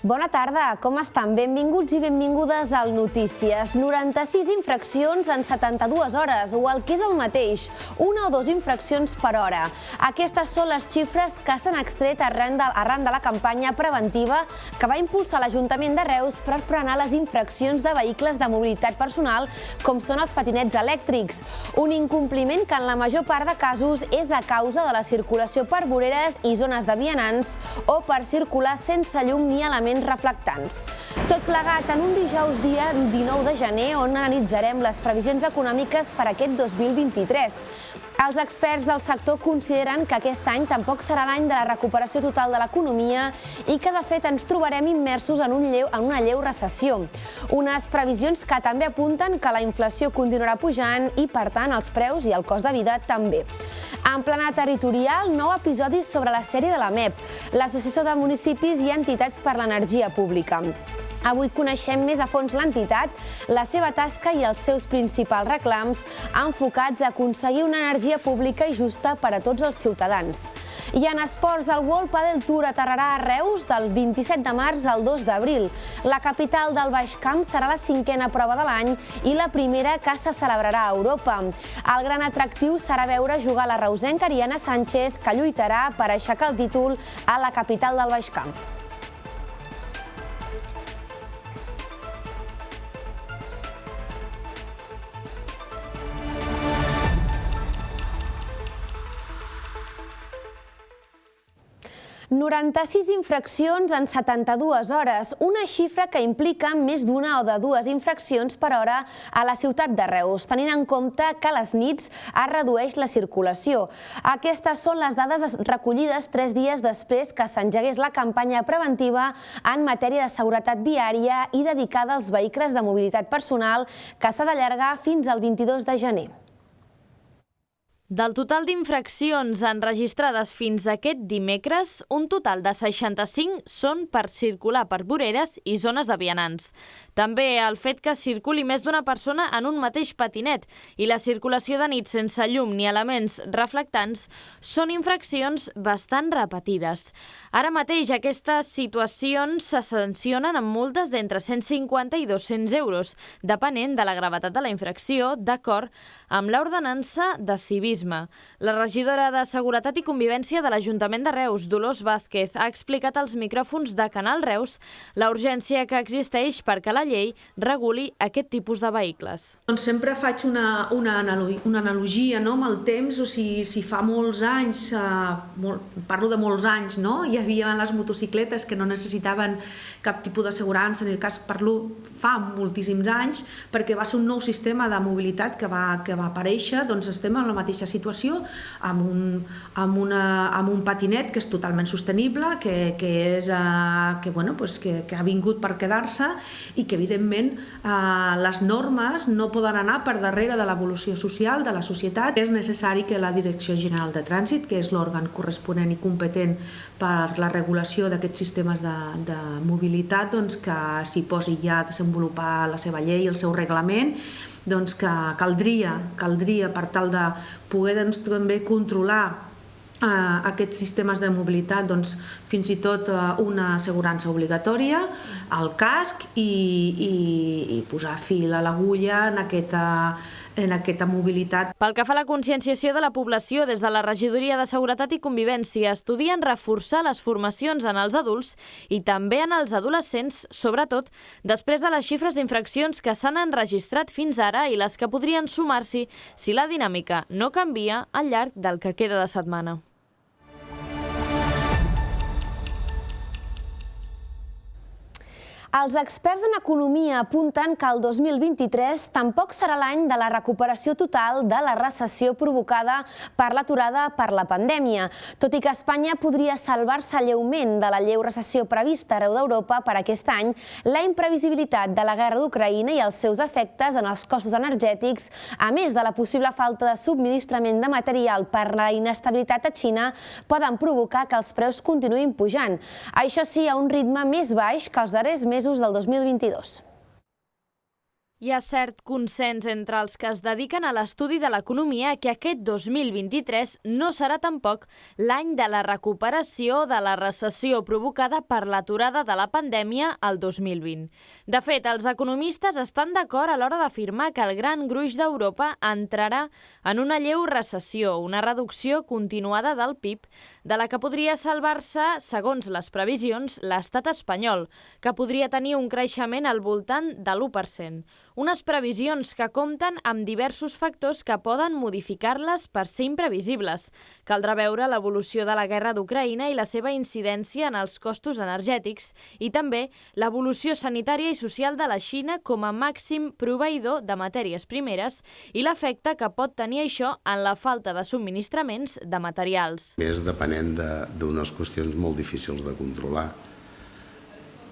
Bona tarda, com estan? Benvinguts i benvingudes al Notícies. 96 infraccions en 72 hores, o el que és el mateix, una o dues infraccions per hora. Aquestes són les xifres que s'han extret arran de la campanya preventiva que va impulsar l'Ajuntament de Reus per frenar les infraccions de vehicles de mobilitat personal, com són els patinets elèctrics. Un incompliment que en la major part de casos és a causa de la circulació per voreres i zones de vianants o per circular sense llum ni elements reflectants. Tot plegat en un dijous dia 19 de gener on analitzarem les previsions econòmiques per aquest 2023. Els experts del sector consideren que aquest any tampoc serà l'any de la recuperació total de l'economia i que, de fet, ens trobarem immersos en una lleu recessió. Unes previsions que també apunten que la inflació continuarà pujant i, per tant, els preus i el cost de vida també. En plana territorial, nou episodis sobre la sèrie de la MEP, l'Associació de Municipis i Entitats per l'Energia Pública. Avui coneixem més a fons l'entitat, la seva tasca i els seus principals reclams enfocats a aconseguir una energia pública i justa per a tots els ciutadans. I en esports, el World Padel Tour aterrarà a Reus del 27 de març al 2 d'abril. La capital del Baix Camp serà la 5a prova de l'any i la primera que se celebrarà a Europa. El gran atractiu serà veure jugar la reusenca Ariana Sánchez, que lluitarà per aixecar el títol a la capital del Baix Camp. «96 infraccions en 72 hores, una xifra que implica més d'una o de dues infraccions per hora a la ciutat de Reus, tenint en compte que a les nits es redueix la circulació. Aquestes són les dades recollides 3 dies després que s'engegués la campanya preventiva en matèria de seguretat viària i dedicada als vehicles de mobilitat personal que s'ha d'allargar fins al 22 de gener. Del total d'infraccions enregistrades fins aquest dimecres, un total de 65 són per circular per voreres i zones de vianants. També el fet que circuli més d'una persona en un mateix patinet i la circulació de nit sense llum ni elements reflectants són infraccions bastant repetides. Ara mateix aquestes situacions se sancionen amb multes d'entre 150 i 200 euros, depenent de la gravetat de la infracció, d'acord amb l'ordenança de civisme. La regidora de Seguretat i Convivència de l'Ajuntament de Reus, Dolors Vázquez, ha explicat als micròfons de Canal Reus la urgència que existeix perquè la llei reguli aquest tipus de vehicles. Doncs sempre faig una analogia amb el temps, o sigui, si fa molts anys, parlo de molts anys, hi havia les motocicletes que no necessitaven cap tipus d'assegurança, en el cas parlo fa moltíssims anys, perquè va ser un nou sistema de mobilitat que va aparèixer, doncs estem en la mateixa situació, amb un patinet que és totalment sostenible, que ha vingut per quedar-se i que, evidentment, les normes no poden anar per darrere de l'evolució social de la societat. És necessari que la Direcció General de Trànsit, que és l'òrgan corresponent i competent per la regulació d'aquests sistemes de mobilitat, que s'hi posi ja a desenvolupar la seva llei, el seu reglament, doncs que caldria per tal de poder també controlar aquests sistemes de mobilitat, fins i tot una assegurança obligatòria, el casc i posar fil a l'agulla en aquesta mobilitat. Pel que fa a la conscienciació de la població, des de la Regidoria de Seguretat i Convivència estudien reforçar les formacions en els adults i també en els adolescents, sobretot després de les xifres d'infraccions que s'han enregistrat fins ara i les que podrien sumar-s'hi si la dinàmica no canvia al llarg del que queda de setmana. Els experts en economia apunten que el 2023 tampoc serà l'any de la recuperació total de la recessió provocada per l'aturada per la pandèmia, tot i que Espanya podria salvar-se lleument de la lleu recessió prevista arreu d'Europa per aquest any. La imprevisibilitat de la guerra d'Ucraïna i els seus efectes en els costos energètics, a més de la possible falta de subministrament de material per la inestabilitat a Xina, poden provocar que els preus continuïn pujant. Això sí, a un ritme més baix que els darrers mesos del 2022. Hi ha cert consens entre els que es dediquen a l'estudi de l'economia que aquest 2023 no serà tampoc l'any de la recuperació de la recessió provocada per l'aturada de la pandèmia al 2020. De fet, els economistes estan d'acord a l'hora d'afirmar que el gran gruix d'Europa entrarà en una lleu recessió, una reducció continuada del PIB, de la que podria salvar-se, segons les previsions, l'estat espanyol, que podria tenir un creixement al voltant de l'1%. Unes previsions que compten amb diversos factors que poden modificar-les per ser imprevisibles. Caldrà veure l'evolució de la guerra d'Ucraïna i la seva incidència en els costos energètics i també l'evolució sanitària i social de la Xina com a màxim proveïdor de matèries primeres i l'efecte que pot tenir això en la falta de subministraments de materials. És depenent d'unes qüestions molt difícils de controlar.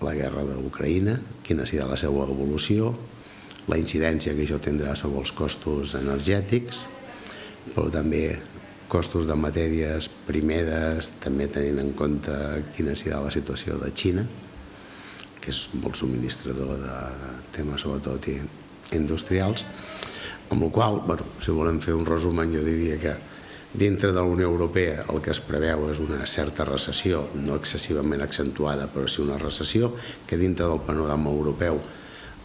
La guerra d'Ucraïna, quina serà la seva evolució, la incidència que això tindrà sobre els costos energètics, però també costos de matèries primeres, també tenint en compte quina serà la situació de Xina, que és molt subministrador de temes sobretot industrials, amb la qual cosa, si volem fer un resum, jo diria que dintre de la Unió Europea el que es preveu és una certa recessió, no excessivament accentuada, però sí una recessió, que dintre del panorama europeu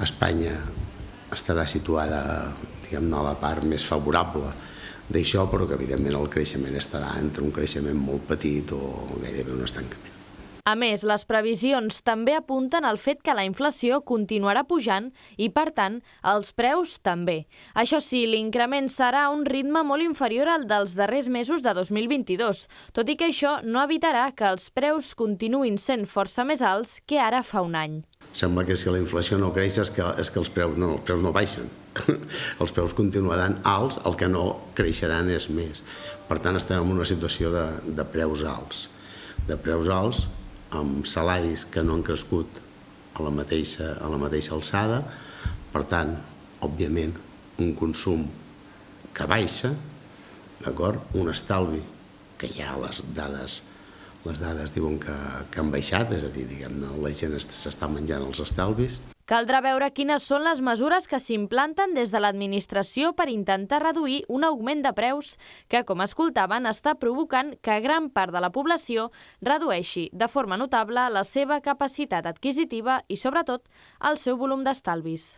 Espanya estarà situada, diguem-ne, a la part més favorable d'això, però que evidentment el creixement estarà entre un creixement molt petit o gairebé un estancament. A més, les previsions també apunten al fet que la inflació continuarà pujant i, per tant, els preus també. Això sí, l'increment serà a un ritme molt inferior al dels darrers mesos de 2022, tot i que això no evitarà que els preus continuïn sent força més alts que ara fa un any. Sembla que si la inflació no creix és que els preus no baixen. Els preus continuaran alts, el que no creixeran és més. Per tant, estem en una situació de preus alts. De preus alts amb salaris que no han crescut a la mateixa alçada. Per tant, òbviament, un consum que baixa, d'acord? Un estalvi que ja les dades diuen que han baixat, és a dir, diguem-ne, la gent s'està menjant els estalvis. Caldrà veure quines són les mesures que s'implanten des de l'administració per intentar reduir un augment de preus que, com escoltaven, està provocant que gran part de la població redueixi de forma notable la seva capacitat adquisitiva i, sobretot, el seu volum d'estalvis.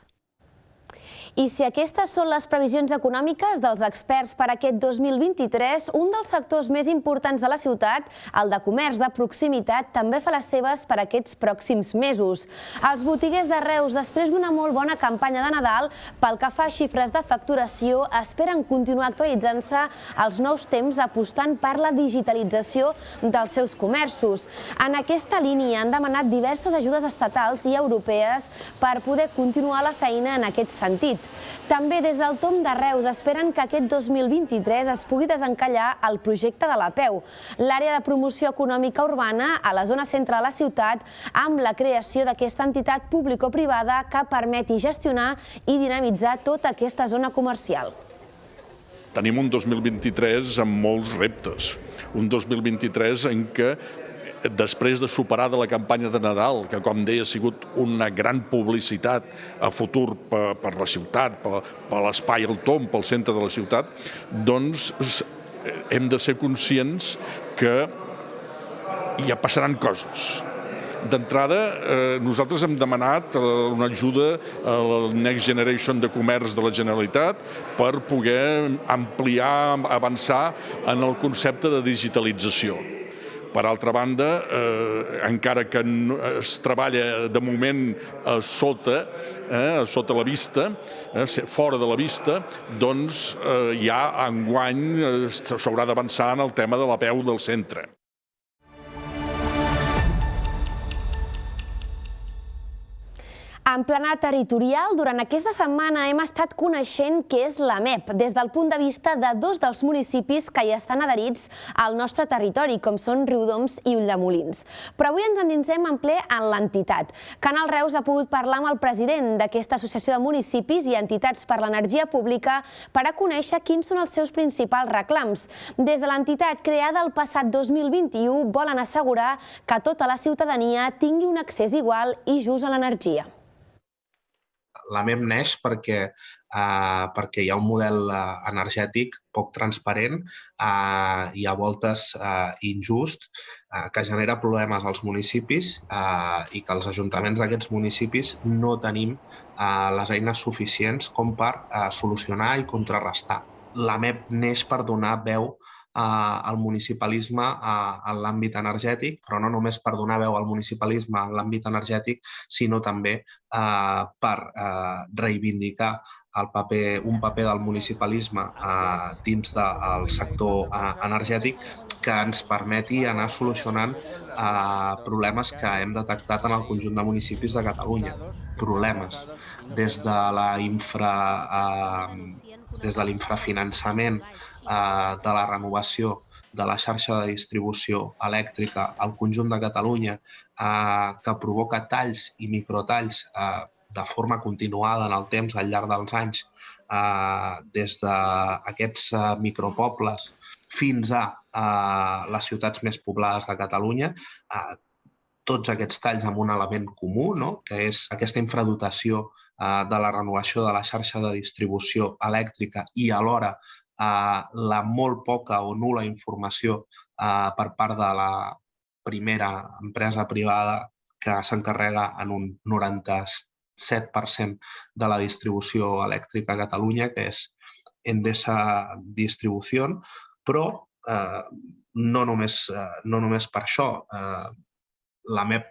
I si aquestes són les previsions econòmiques dels experts per aquest 2023, un dels sectors més importants de la ciutat, el de comerç de proximitat, també fa les seves per aquests pròxims mesos. Els botiguers de Reus, després d'una molt bona campanya de Nadal, pel que fa a xifres de facturació, esperen continuar actualitzant-se als nous temps apostant per la digitalització dels seus comerços. En aquesta línia han demanat diverses ajudes estatals i europees per poder continuar la feina en aquest sentit. També des del Tom de Reus esperen que aquest 2023 es pugui desencallar el projecte de l'APEU, l'àrea de promoció econòmica urbana a la zona centre de la ciutat, amb la creació d'aquesta entitat público-privada que permeti gestionar i dinamitzar tota aquesta zona comercial. Tenim un 2023 amb molts reptes, un 2023 en què després de superar de la campanya de Nadal, que com deia ha sigut una gran publicitat a futur per la ciutat, per l'espai al Tom, pel centre de la ciutat, doncs hem de ser conscients que ja passaran coses. D'entrada, nosaltres hem demanat una ajuda al Next Generation de Comerç de la Generalitat per poder ampliar, avançar en el concepte de digitalització. Per altra banda, encara que es treballa de moment sota la vista, fora de la vista, doncs ja enguany s'haurà d'avançar en el tema de l'APEU del centre. En plana territorial, durant aquesta setmana hem estat coneixent què és la MEP des del punt de vista de dos dels municipis que hi estan adherits al nostre territori, com són Riudoms i Ulldemolins. Però avui ens endinsem en ple en l'entitat. Canal Reus ha pogut parlar amb el president d'aquesta associació de municipis i entitats per l'energia pública per a conèixer quins són els seus principals reclams. Des de l'entitat creada el passat 2021 volen assegurar que tota la ciutadania tingui un accés igual i just a l'energia. MEP neix perquè hi ha un model energètic poc transparent i a voltes injust, que genera problemes als municipis i que els ajuntaments d'aquests municipis no tenim les eines suficients com per solucionar i contrarrestar. La MEP neix per donar veu al municipalisme en l'àmbit energètic, però no només per donar veu al municipalisme en l'àmbit energètic, sinó també per reivindicar un paper del municipalisme dins del sector energètic que ens permeti anar solucionant problemes que hem detectat en el conjunt de municipis de Catalunya. Problemes des de l'infrafinançament de la renovació de la xarxa de distribució elèctrica al conjunt de Catalunya, que provoca talls i microtalls de forma continuada en el temps al llarg dels anys, des d'aquests micropobles fins a les ciutats més poblades de Catalunya, tots aquests talls amb un element comú, que és aquesta infradotació de la renovació de la xarxa de distribució elèctrica i alhora la molt poca o nul·la informació per part de la primera empresa privada que s'encarrega en un 97% de la distribució elèctrica a Catalunya, que és Endesa Distribución, però no només per això. La MEP,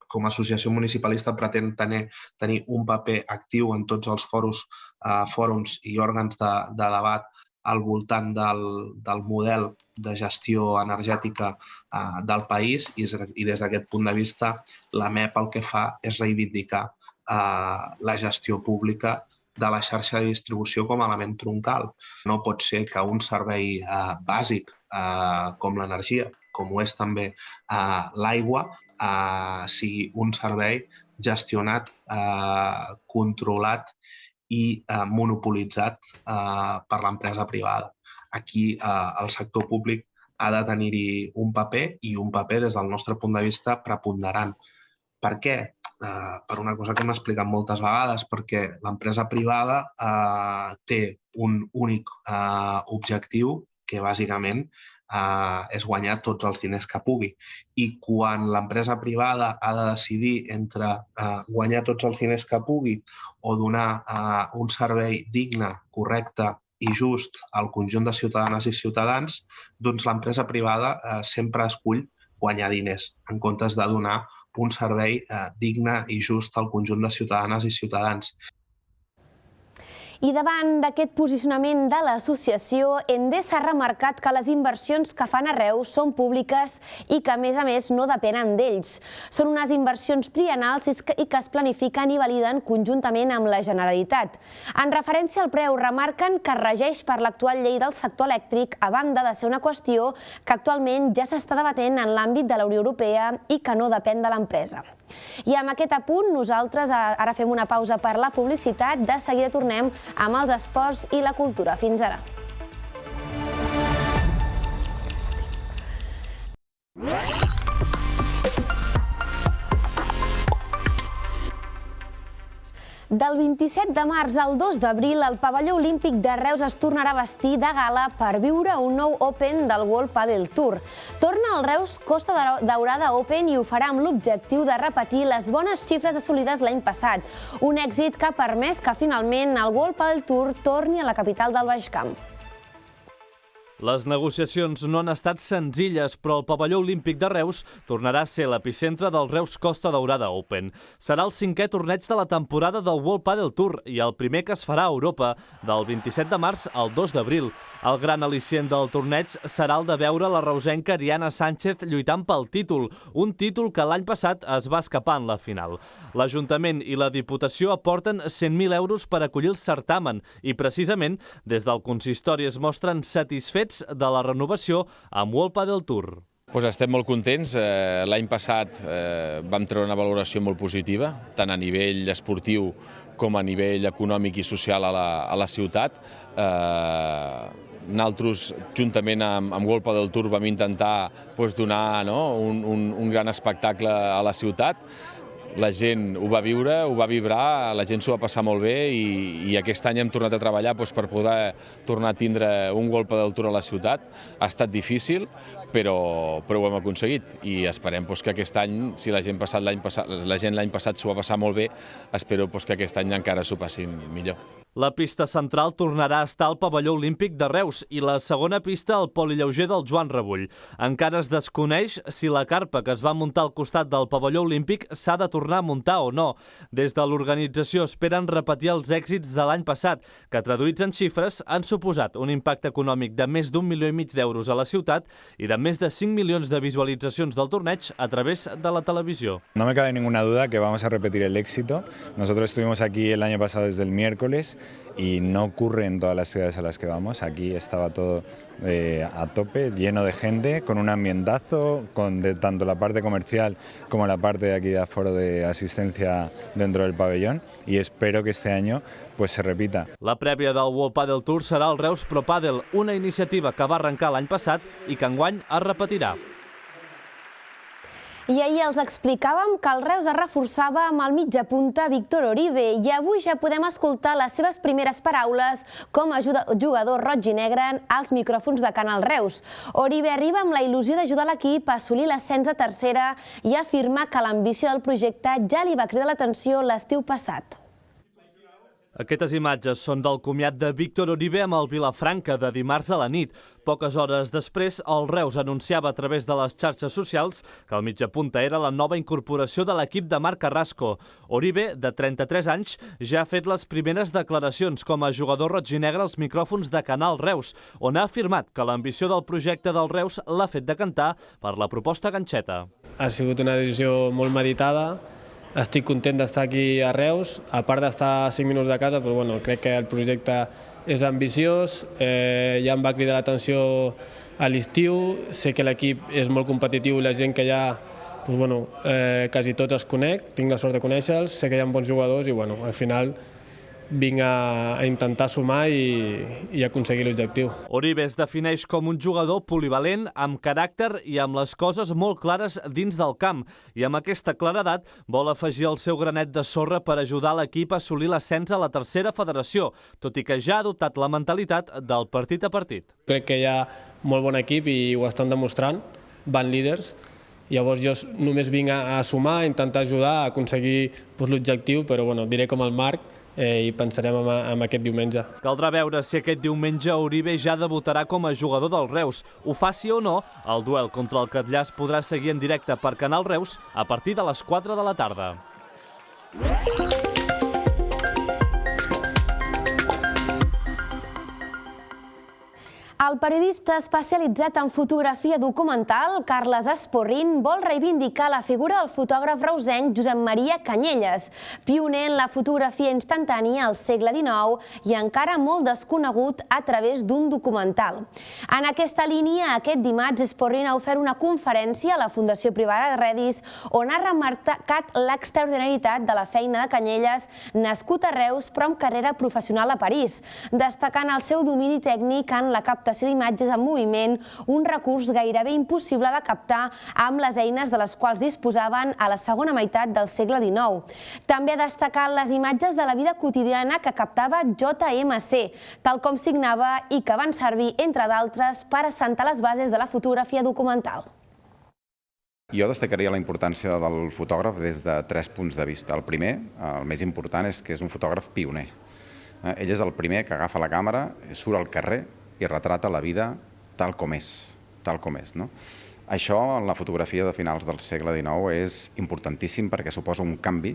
com a associació municipalista, pretén tenir un paper actiu en tots els fòrums i òrgans de debat al voltant del model de gestió energètica del país i des d'aquest punt de vista la MEP el que fa és reivindicar la gestió pública de la xarxa de distribució com a element troncal. No pot ser que un servei bàsic com l'energia, com ho és també l'aigua, sigui un servei gestionat, controlat i monopolitzat per l'empresa privada. Aquí el sector públic ha de tenir-hi un paper i un paper des del nostre punt de vista preponderant. Per què? Per una cosa que hem explicat moltes vegades, perquè l'empresa privada té un únic objectiu que bàsicament és guanyar tots els diners que pugui. I quan l'empresa privada ha de decidir entre guanyar tots els diners que pugui o donar un servei digne, correcte i just al conjunt de ciutadanes i ciutadans, doncs l'empresa privada sempre escull guanyar diners en comptes de donar un servei digne i just al conjunt de ciutadanes i ciutadans. I davant d'aquest posicionament de l'associació, Endesa ha remarcat que les inversions que fan a Reus són públiques i que, a més, no depenen d'ells. Són unes inversions triennals i que es planifiquen i validen conjuntament amb la Generalitat. En referència al preu, remarquen que es regeix per l'actual llei del sector elèctric, a banda de ser una qüestió que actualment ja s'està debatent en l'àmbit de la Unió Europea i que no depèn de l'empresa. I amb aquest apunt, nosaltres ara fem una pausa per la publicitat. De seguida tornem amb els esports i la cultura. Fins ara. Del 27 de març al 2 d'abril, el pavelló olímpic de Reus es tornarà a vestir de gala per viure un nou Open del World Padel Tour. Torna al Reus Costa Daurada Open i ho farà amb l'objectiu de repetir les bones xifres assolides l'any passat. Un èxit que ha permès que finalment el World Padel Tour torni a la capital del Baix Camp. Les negociacions no han estat senzilles, però el pavelló olímpic de Reus tornarà a ser l'epicentre del Reus Costa Daurada Open. Serà el 5è torneig de la temporada del World Padel Tour i el primer que es farà a Europa, del 27 de març al 2 d'abril. El gran al·licient del torneig serà el de veure la reusenca Ariana Sánchez lluitant pel títol, un títol que l'any passat es va escapar en la final. L'Ajuntament i la Diputació aporten 100.000 euros per acollir el certamen i, precisament, des del consistori es mostren satisfets de la renovació amb World Padel Tour. Estem molt contents. L'any passat vam treure una valoració molt positiva, tant a nivell esportiu com a nivell econòmic i social a la ciutat. Nosaltres, juntament amb World Padel Tour, vam intentar donar un gran espectacle a la ciutat. la gent ho va viure, ho va vibrar, la gent s'ho va passar molt bé i aquest any hem tornat a treballar per poder tornar a tindre un golpe d'altura a la ciutat. Ha estat difícil, però ho hem aconseguit i esperem que aquest any, si la gent l'any passat s'ho va passar molt bé, espero que aquest any encara s'ho passin millor. La pista central tornarà a estar al pavelló olímpic de Reus i la segona pista al polilleuger del Joan Rebull. Encara es desconeix si la carpa que es va muntar al costat del pavelló olímpic s'ha de tornar a muntar o no. Des de l'organització esperen repetir els èxits de l'any passat, que traduïts en xifres han suposat un impacte econòmic de més d'1,5 milió d'euros a la ciutat i de més de 5 milions de visualitzacions del torneig a través de la televisió. No me cabe ninguna duda que vamos a repetir el éxito. Nosotros estuvimos aquí el año pasado desde el miércoles y no ocurre en todas las ciudades a las que vamos. Aquí estaba todo a tope, lleno de gente, con un ambientazo, con tanto la parte comercial como la parte de aquí de aforo de asistencia dentro del pabellón, y espero que este año se repita. La prèvia del World Padel Tour serà el Reus Pro Padel, una iniciativa que va arrencar l'any passat i que enguany es repetirà. I ahir els explicàvem que el Reus es reforçava amb el mitjapunta Víctor Oribe i avui ja podem escoltar les seves primeres paraules com a jugador roig i negre als micròfons de Canal Reus. Oribe arriba amb la il·lusió d'ajudar l'equip a assolir l'ascens a tercera i afirma que l'ambició del projecte ja li va cridar l'atenció l'estiu passat. Aquestes imatges són del comiat de Víctor Oribe amb el Vilafranca de dimarts a la nit. Poques hores després, el Reus anunciava a través de les xarxes socials que el mitjapunta era la nova incorporació de l'equip de Marc Carrasco. Oribe, de 33 anys, ja ha fet les primeres declaracions com a jugador roig i negre als micròfons de Canal Reus, on ha afirmat que l'ambició del projecte del Reus l'ha fet decantar per la proposta ganxeta. Ha sigut una decisió molt meditada. Estic content d'estar aquí a Reus, a part d'estar a 5 minuts de casa, però crec que el projecte és ambiciós, ja em va cridar l'atenció a l'estiu, sé que l'equip és molt competitiu i la gent que hi ha, quasi tots els conec, tinc la sort de conèixer-los, sé que hi ha bons jugadors i al final vinc a intentar sumar i aconseguir l'objectiu. Oribe es defineix com un jugador polivalent, amb caràcter i amb les coses molt clares dins del camp. I amb aquesta claredat vol afegir el seu granet de sorra per ajudar l'equip a assolir l'ascens a la tercera federació, tot i que ja ha adoptat la mentalitat del partit a partit. Crec que hi ha molt bon equip i ho estan demostrant, van líders. Llavors jo només vinc a sumar, a intentar ajudar, a aconseguir l'objectiu, però diré com el Marc, i pensarem en aquest diumenge. Caldrà veure si aquest diumenge Oribe ja debutarà com a jugador del Reus. Ho faci o no, el duel contra el Catllar es podrà seguir en directe per Canal Reus a partir de les 4 de la tarda. El periodista especialitzat en fotografia documental, Carles Esporrin, vol reivindicar la figura del fotògraf reusenc Josep Maria Canyelles, pioner en la fotografia instantània al segle XIX i encara molt desconegut a través d'un documental. En aquesta línia, aquest dimarts, Esporrin ha ofert una conferència a la Fundació Privada Redis on ha remarcat l'extraordinarietat de la feina de Canyelles, nascut a Reus però amb carrera professional a París, destacant el seu domini tècnic en la captació d'imatges en moviment, un recurs gairebé impossible de captar amb les eines de les quals disposaven a la segona meitat del segle XIX. També ha destacat les imatges de la vida quotidiana que captava JMC, tal com signava i que van servir, entre d'altres, per assentar les bases de la fotografia documental. Jo destacaria la importància del fotògraf des de 3 punts de vista. El primer, el més important, és que és un fotògraf pioner. Ell és el primer que agafa la càmera, surt al carrer i retrata la vida tal com és. Això en la fotografia de finals del segle XIX és importantíssim perquè suposa un canvi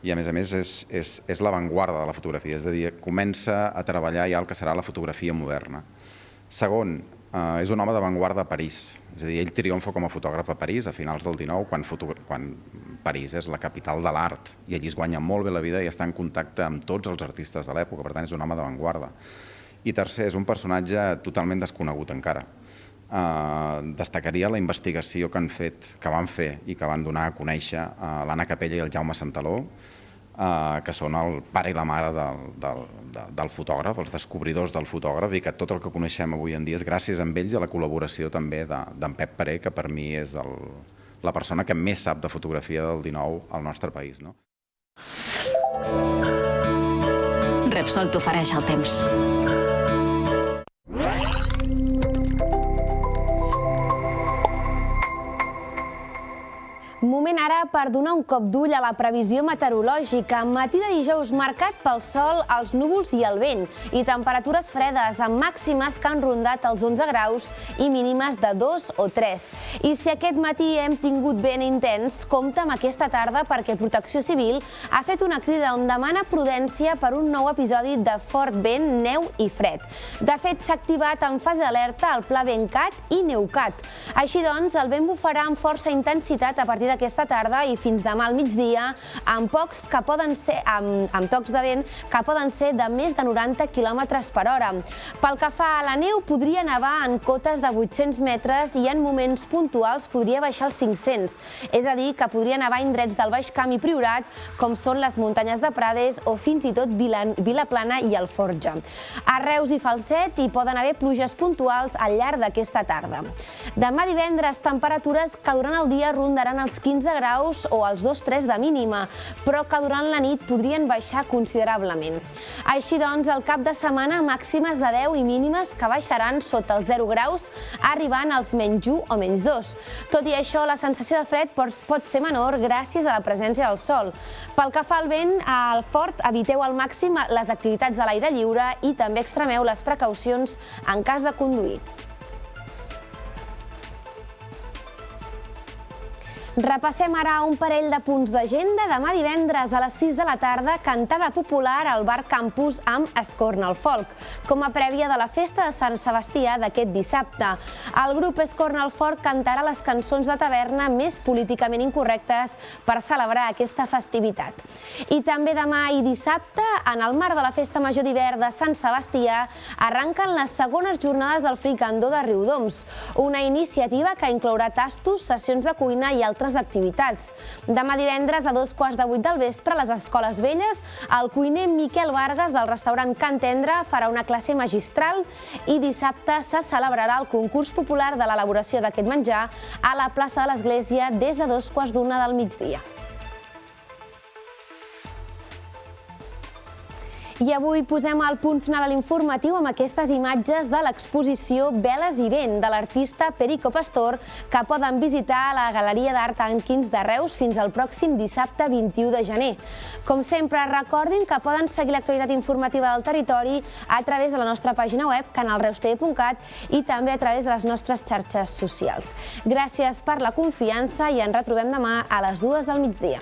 i a més és l'avantguarda de la fotografia, és a dir, comença a treballar ja el que serà la fotografia moderna. Segon, és un home d'avantguarda a París, és a dir, ell triomfa com a fotògraf a París a finals del XIX quan París és la capital de l'art i allí es guanya molt bé la vida i està en contacte amb tots els artistes de l'època, per tant és un home d'avantguarda. I tercer, és un personatge totalment desconegut encara. Destacaria la investigació que van fer i que van donar a conèixer l'Anna Capella i el Jaume Santaló, que són el pare i la mare del fotògraf, els descobridors del fotògraf, i que tot el que coneixem avui en dia és gràcies a ells i a la col·laboració també d'en Pep Parer, que per mi és la persona que més sap de fotografia del 19 al nostre país. Repsol t'ofereix el temps. Moment ara per donar un cop d'ull a la previsió meteorològica. Matí de dijous marcat pel sol, els núvols i el vent, i temperatures fredes amb màximes que han rondat els 11 graus i mínimes de 2 o 3. I si aquest matí hem tingut vent intens, compta amb aquesta tarda perquè Protecció Civil ha fet una crida on demana prudència per un nou episodi de fort vent, neu i fred. De fet, s'ha activat en fase d'alerta el pla VentCat i NeuCat. Així doncs, el vent bufarà amb força intensitat a partir d'aquesta tarda i fins demà al migdia amb tocs de vent que poden ser de més de 90 km per hora. Pel que fa a la neu, podria nevar en cotes de 800 metres i en moments puntuals podria baixar als 500. És a dir, que podria nevar indrets del Baix Camp i Priorat, com són les muntanyes de Prades o fins i tot Vilaplana i Alforja. A Reus i Falset hi poden haver pluges puntuals al llarg d'aquesta tarda. Demà divendres, temperatures que durant el dia rondaran els 15 graus o els 2-3 de mínima, però que durant la nit podrien baixar considerablement. Així doncs, el cap de setmana màximes de 10 i mínimes que baixaran sota els 0 graus, arribant als -1 o -2. Tot i això, la sensació de fred pot ser menor gràcies a la presència del sol. Pel que fa al vent, al fort, eviteu al màxim les activitats a l'aire lliure i també extremeu les precaucions en cas de conduir. Repassem ara un parell de punts d'agenda. Demà divendres a les 6 de la tarda, cantada popular al Bar Campus amb Escorna el Folk, com a prèvia de la festa de Sant Sebastià d'aquest dissabte. El grup Escorna el Folk cantarà les cançons de taverna més políticament incorrectes per celebrar aquesta festivitat. I també demà i dissabte, en el marc de la Festa Major d'hivern de Sant Sebastià, arrenquen les segones jornades del Fricandó de Riudoms, una iniciativa que inclourà tastos, sessions de cuina i altres activitats. Demà divendres a 7:15 del vespre a les Escoles Velles, el cuiner Miquel Vargas del restaurant Can Tendre farà una classe magistral i dissabte se celebrarà el concurs popular de l'elaboració d'aquest menjar a la plaça de l'Església des de 2:15 del migdia. I avui posem el punt final a l'informatiu amb aquestes imatges de l'exposició Veles i vent de l'artista Perico Pastor que poden visitar a la Galeria d'Art Ankins de Reus fins al pròxim dissabte 21 de gener. Com sempre, recordin que poden seguir l'actualitat informativa del territori a través de la nostra pàgina web canalreustv.cat i també a través de les nostres xarxes socials. Gràcies per la confiança i ens retrobem demà a les 2 del migdia.